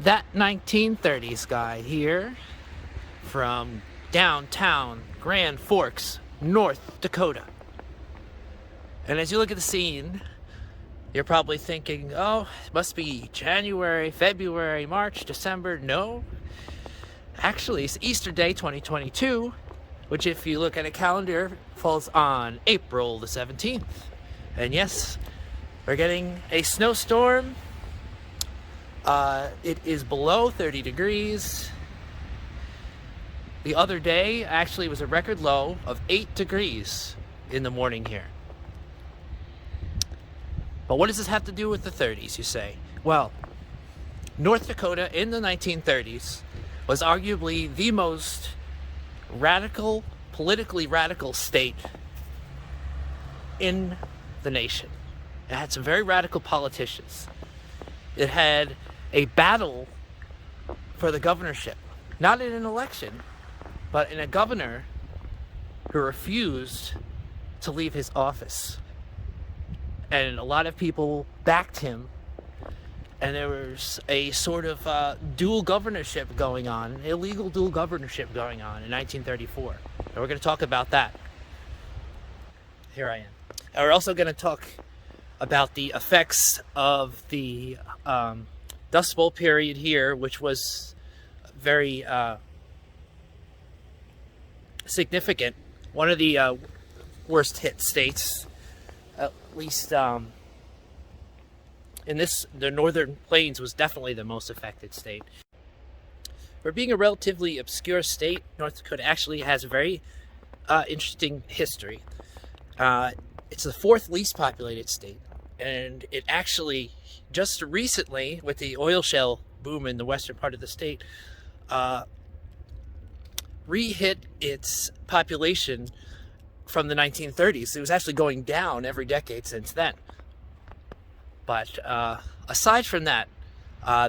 That 1930s guy here from downtown Grand Forks, North Dakota. And as you look at the scene, you're probably thinking, oh, it must be January, February, March, December. No. Actually, it's Easter Day 2022, which if you look at a calendar, falls on April the 17th. And yes, we're getting a snowstorm. It is below 30 degrees. The other day actually was a record low of 8 degrees in the morning here. But what does this have to do with the 30s, you say? Well, North Dakota in the 1930s was arguably the most radical, politically radical state in the nation. It had some very radical politicians. It had a battle for the governorship, not in an election, but in a governor who refused to leave his office. And a lot of people backed him, and there was a sort of dual governorship going on, illegal dual governorship going on in 1934. And we're going to talk about that. Here I am. And we're also going to talk about the effects of the Dust Bowl period here, which was very significant. One of the worst hit states, at least in the Northern Plains was definitely the most affected state. For being a relatively obscure state, North Dakota actually has a very interesting history. It's the fourth least populated state, and it actually just recently, with the oil shale boom in the western part of the state, re-hit its population from the 1930s. It was actually going down every decade since then. But aside from that,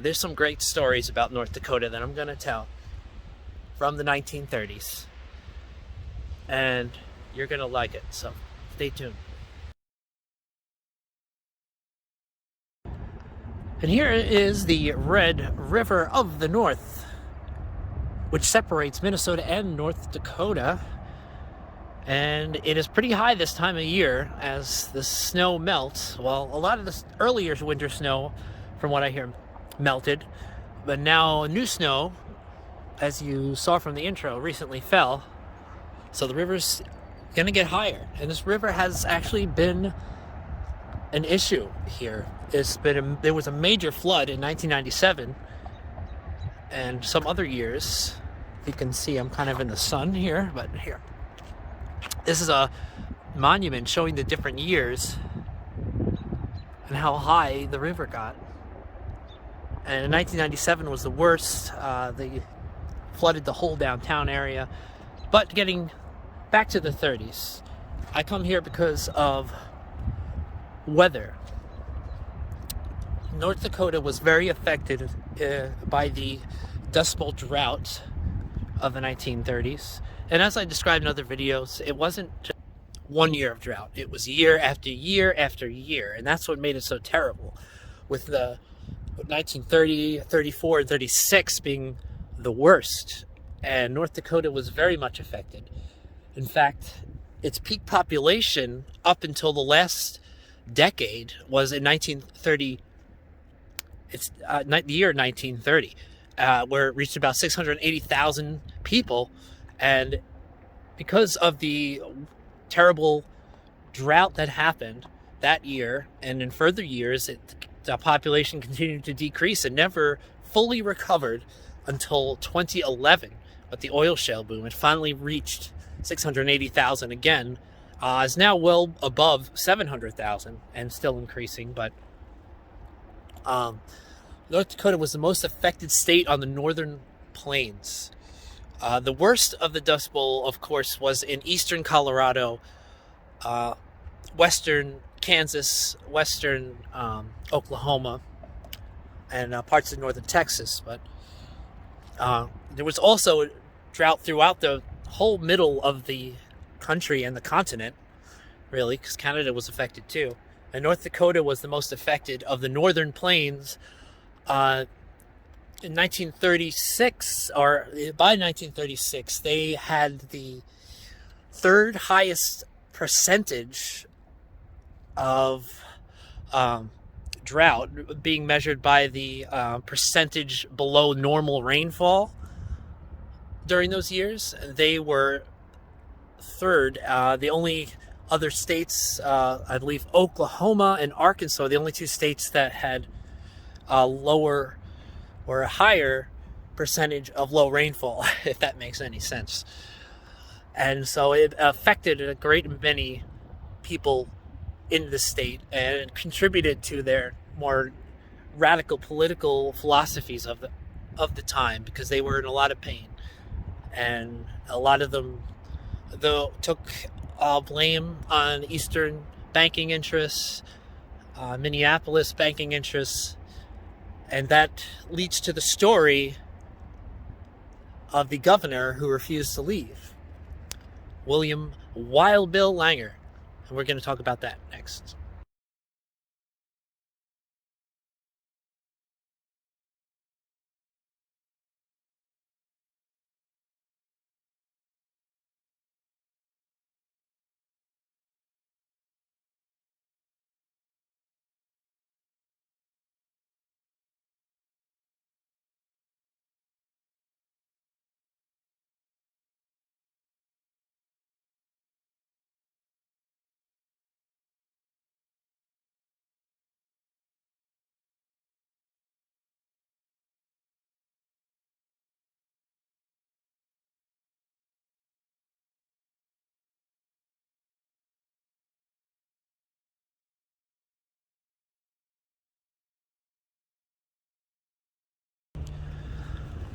there's some great stories about North Dakota that I'm going to tell from the 1930s. And you're going to like it, so stay tuned. And here is the Red River of the North, which separates Minnesota and North Dakota. And it is pretty high this time of year as the snow melts. Well, a lot of the earlier winter snow, from what I hear, melted. But now new snow, as you saw from the intro, recently fell. So the river's going to get higher. And this river has actually been an issue here. There was a major flood in 1997 and some other years. You can see I'm kind of in the sun here, but here. This is a monument showing the different years and how high the river got. And in 1997 was the worst. They flooded the whole downtown area. But getting back to the 30s, I come here because of weather. North Dakota was very affected by the Dust Bowl drought of the 1930s. And as I described in other videos, it wasn't just 1 year of drought. It was year after year after year. And that's what made it so terrible. With the 1930, 34, and 36 being the worst. And North Dakota was very much affected. In fact, its peak population up until the last decade was in 1930. It's the year 1930, where it reached about 680,000 people. And because of the terrible drought that happened that year, and in further years, the population continued to decrease and never fully recovered until 2011. But the oil shale boom, it finally reached 680,000 again. Is now well above 700,000 and still increasing. But North Dakota was the most affected state on the northern plains. The worst of the Dust Bowl, of course, was in eastern Colorado, western Kansas, western Oklahoma, and parts of northern Texas. But there was also a drought throughout the whole middle of the country and the continent, really, because Canada was affected too. And North Dakota was the most affected of the northern plains. in 1936, or by 1936, they had the third highest percentage of drought, being measured by the percentage below normal rainfall during those years. They were third. The only other states, I believe Oklahoma and Arkansas, the only two states that had a lower or a higher percentage of low rainfall, if that makes any sense. And so it affected a great many people in the state and contributed to their more radical political philosophies of the time, because they were in a lot of pain. And a lot of them, though, took blame on Eastern banking interests, Minneapolis banking interests, and that leads to the story of the governor who refused to leave, William Wild Bill Langer. And we're going to talk about that next.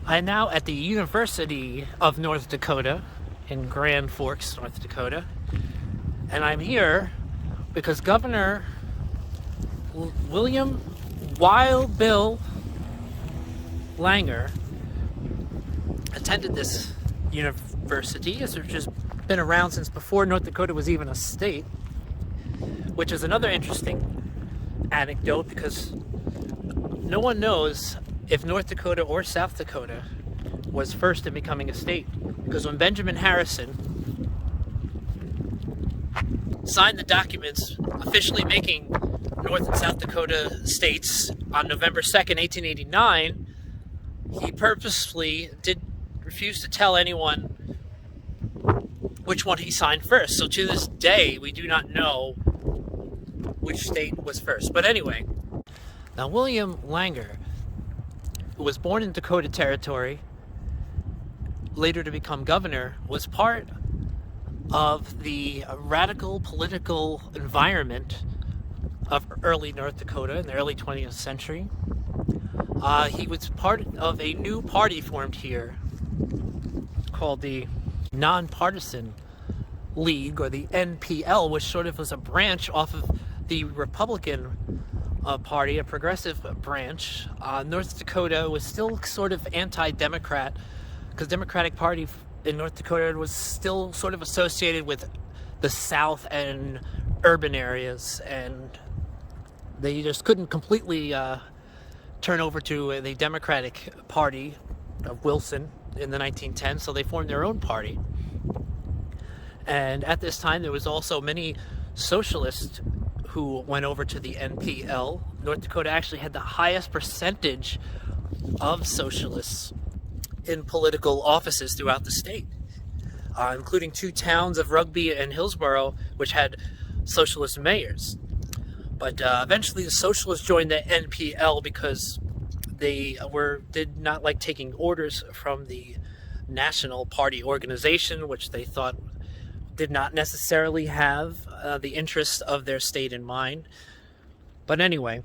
I'm now at the University of North Dakota in Grand Forks, North Dakota. And I'm here because Governor William Wild Bill Langer attended this university, which has been around since before North Dakota was even a state, which is another interesting anecdote, because no one knows if North Dakota or South Dakota was first in becoming a state. Because when Benjamin Harrison signed the documents officially making North and South Dakota states on November 2nd, 1889, he purposefully did refuse to tell anyone which one he signed first. So to this day, we do not know which state was first. But anyway, now William Langer, who was born in Dakota Territory, later to become governor, was part of the radical political environment of early North Dakota in the early 20th century. He was part of a new party formed here called the Non Partisan League, or the NPL, which sort of was a branch off of the Republican Party, a progressive branch. North Dakota was still sort of anti-Democrat, because Democratic Party in North Dakota was still sort of associated with the South and urban areas, and they just couldn't completely turn over to the Democratic Party of Wilson in the 1910s, so they formed their own party. And at this time, there was also many socialists who went over to the NPL. North Dakota actually had the highest percentage of socialists in political offices throughout the state, including two towns of Rugby and Hillsborough, which had socialist mayors. But eventually the socialists joined the NPL because they did not like taking orders from the National Party organization, which they thought did not necessarily have the interests of their state in mind. But anyway,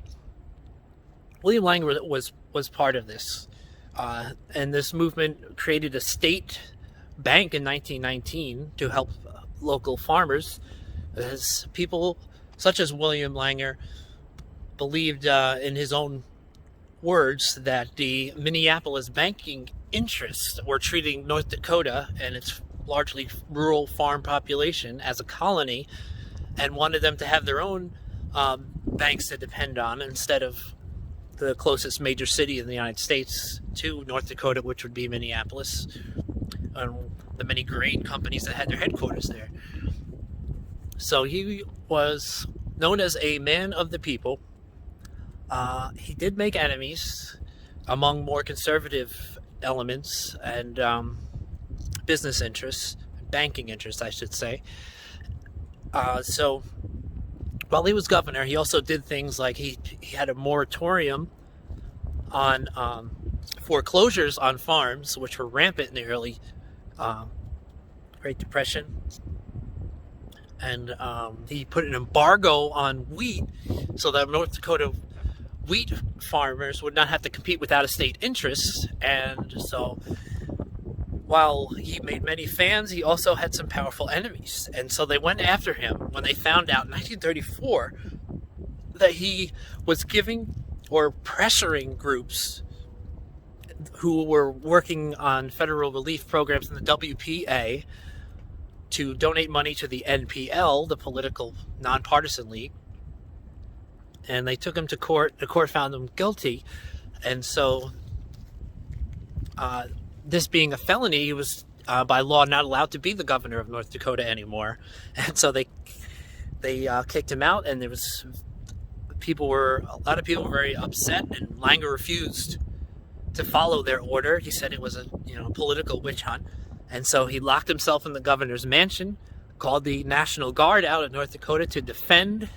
William Langer was part of this. And this movement created a state bank in 1919 to help local farmers, as people such as William Langer believed, in his own words, that the Minneapolis banking interests were treating North Dakota and its largely rural farm population as a colony, and wanted them to have their own banks to depend on instead of the closest major city in the United States to North Dakota, which would be Minneapolis, and the many grain companies that had their headquarters there. So he was known as a man of the people. He did make enemies among more conservative elements and business interests, banking interests, I should say. So while he was governor, he also did things like he had a moratorium on foreclosures on farms, which were rampant in the early Great Depression. And he put an embargo on wheat so that North Dakota wheat farmers would not have to compete with out-of-state interests. And so while he made many fans, he also had some powerful enemies. And so they went after him when they found out in 1934 that he was giving or pressuring groups who were working on federal relief programs in the WPA to donate money to the NPL, the political Non Partisan League. And they took him to court. The court found him guilty. And so this being a felony, he was by law not allowed to be the governor of North Dakota anymore. And so they kicked him out, and a lot of people were very upset, and Langer refused to follow their order. He said it was a political witch hunt. And so he locked himself in the governor's mansion, called the National Guard out of North Dakota to defend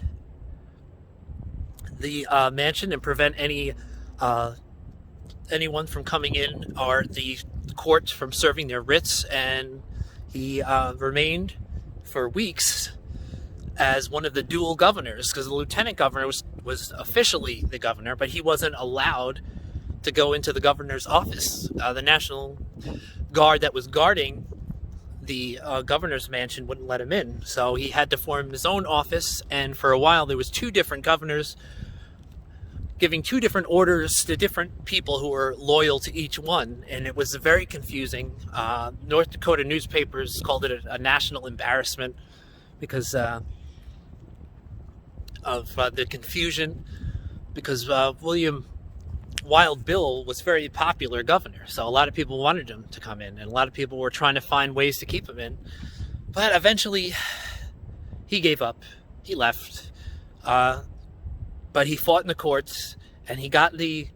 the mansion and prevent anyone from coming in or the courts from serving their writs. And he remained for weeks as one of the dual governors, because the lieutenant governor was officially the governor, but he wasn't allowed to go into the governor's office. The National Guard that was guarding the governor's mansion wouldn't let him in, so he had to form his own office. And for a while there was two different governors giving two different orders to different people who were loyal to each one, and it was very confusing. North Dakota newspapers called it a national embarrassment because of the confusion, because William Wild Bill was very popular governor, so a lot of people wanted him to come in, and a lot of people were trying to find ways to keep him in. But eventually he gave up. He left. But he fought in the courts, and he got the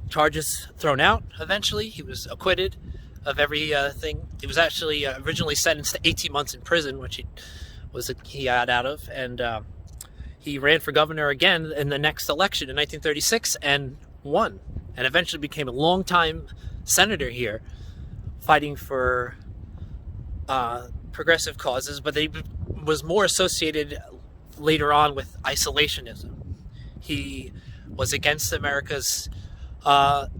charges thrown out eventually. He was acquitted of everything. He was actually originally sentenced to 18 months in prison, which he got out of, and he ran for governor again in the next election in 1936 and won, and eventually became a longtime senator here, fighting for progressive causes, but he was more associated later on with isolationism. He was against America's,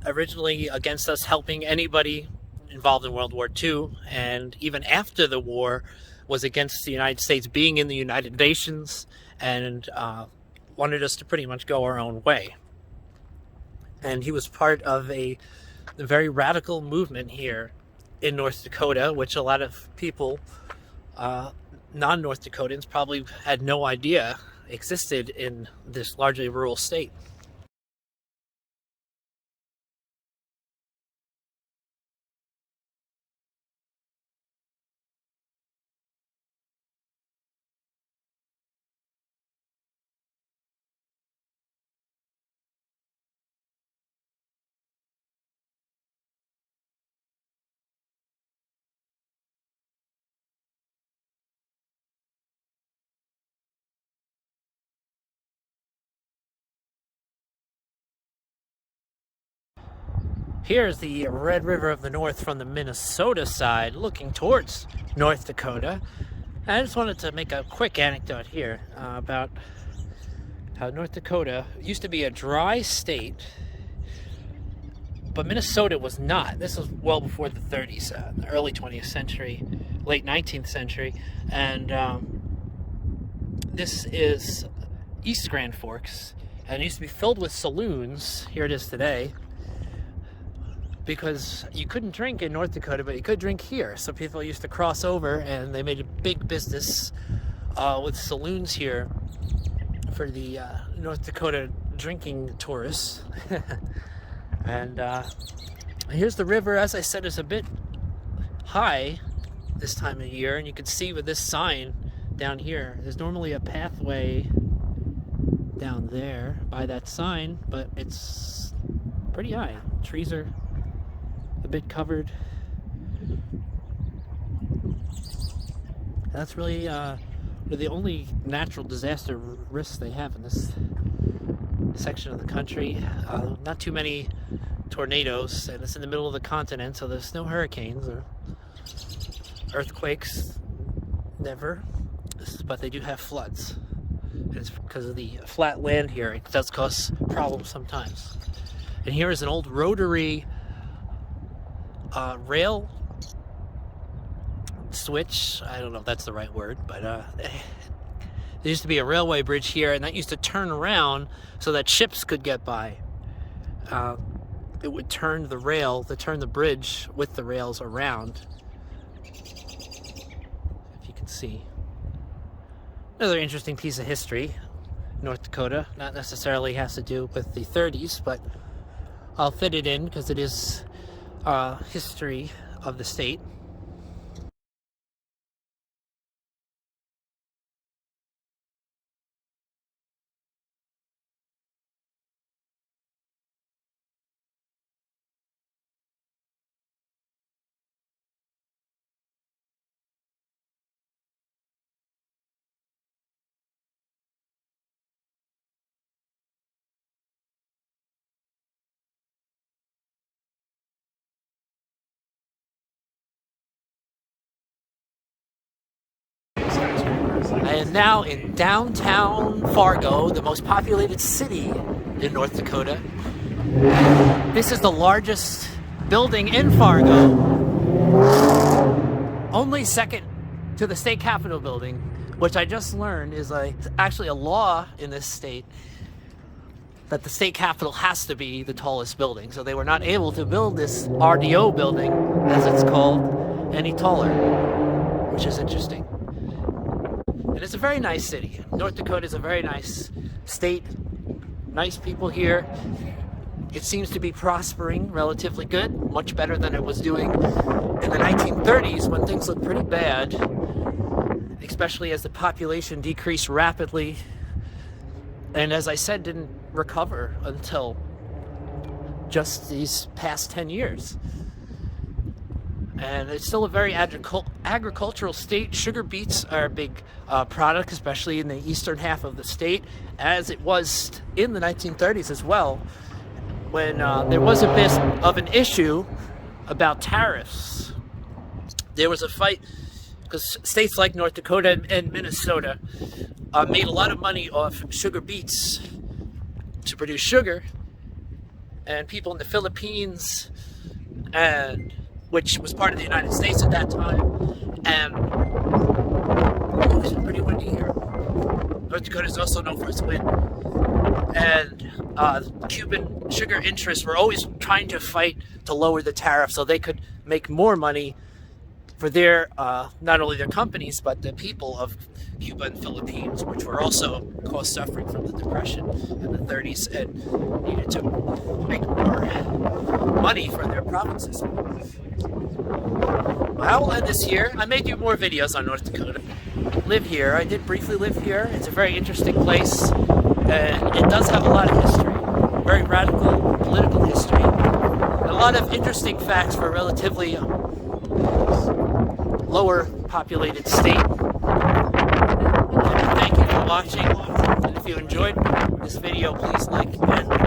originally against us helping anybody involved in World War II, and even after the war was against the United States being in the United Nations, and wanted us to pretty much go our own way. And he was part of a very radical movement here in North Dakota, which a lot of people, non-North Dakotans, probably had no idea existed in this largely rural state. Here's the Red River of the North from the Minnesota side, looking towards North Dakota. And I just wanted to make a quick anecdote here about how North Dakota used to be a dry state, but Minnesota was not. This was well before the 30s, the early 20th century, late 19th century. And this is East Grand Forks, and it used to be filled with saloons. Here it is today, because you couldn't drink in North Dakota, but you could drink here. So people used to cross over, and they made a big business with saloons here for the North Dakota drinking tourists. And here's the river. As I said, is a bit high this time of year, and you can see with this sign down here, there's normally a pathway down there by that sign, but it's pretty high. Trees are a bit covered. That's really the only natural disaster risks they have in this section of the country. Not too many tornadoes, and it's in the middle of the continent, so there's no hurricanes or earthquakes, never, but they do have floods. And it's because of the flat land here. It does cause problems sometimes. And here is an old rotary rail switch. I don't know if that's the right word, but there used to be a railway bridge here, and that used to turn around so that ships could get by. It would turn the rail, to turn the bridge with the rails around. If you can see. Another interesting piece of history, North Dakota. Not necessarily has to do with the 30s, but I'll fit it in because it is history of the state. I am now in downtown Fargo, the most populated city in North Dakota. This is the largest building in Fargo, only second to the state capitol building, which I just learned is actually a law in this state that the state capitol has to be the tallest building. So they were not able to build this RDO building, as it's called, any taller, which is interesting. And it's a very nice city. North Dakota is a very nice state. Nice people here. It seems to be prospering relatively good, much better than it was doing in the 1930s when things looked pretty bad, especially as the population decreased rapidly. And as I said, didn't recover until just these past 10 years. And it's still a very agricultural state. Sugar beets are a big product, especially in the eastern half of the state, as it was in the 1930s as well, when there was a bit of an issue about tariffs. There was a fight because states like North Dakota and Minnesota made a lot of money off sugar beets to produce sugar, and people in the Philippines, and which was part of the United States at that time, and it was pretty windy here. North Dakota is also known for its wind. And Cuban sugar interests were always trying to fight to lower the tariff so they could make more money for their, not only their companies, but the people of Cuba and Philippines, which were also suffering from the Depression in the 30s and needed to make more money for their provinces. I will end this here. I may do more videos on North Dakota. Live here. I did briefly live here. It's a very interesting place, and it does have a lot of history. Very radical political history. And a lot of interesting facts for a relatively lower populated state. And thank you for watching. And if you enjoyed this video, please like and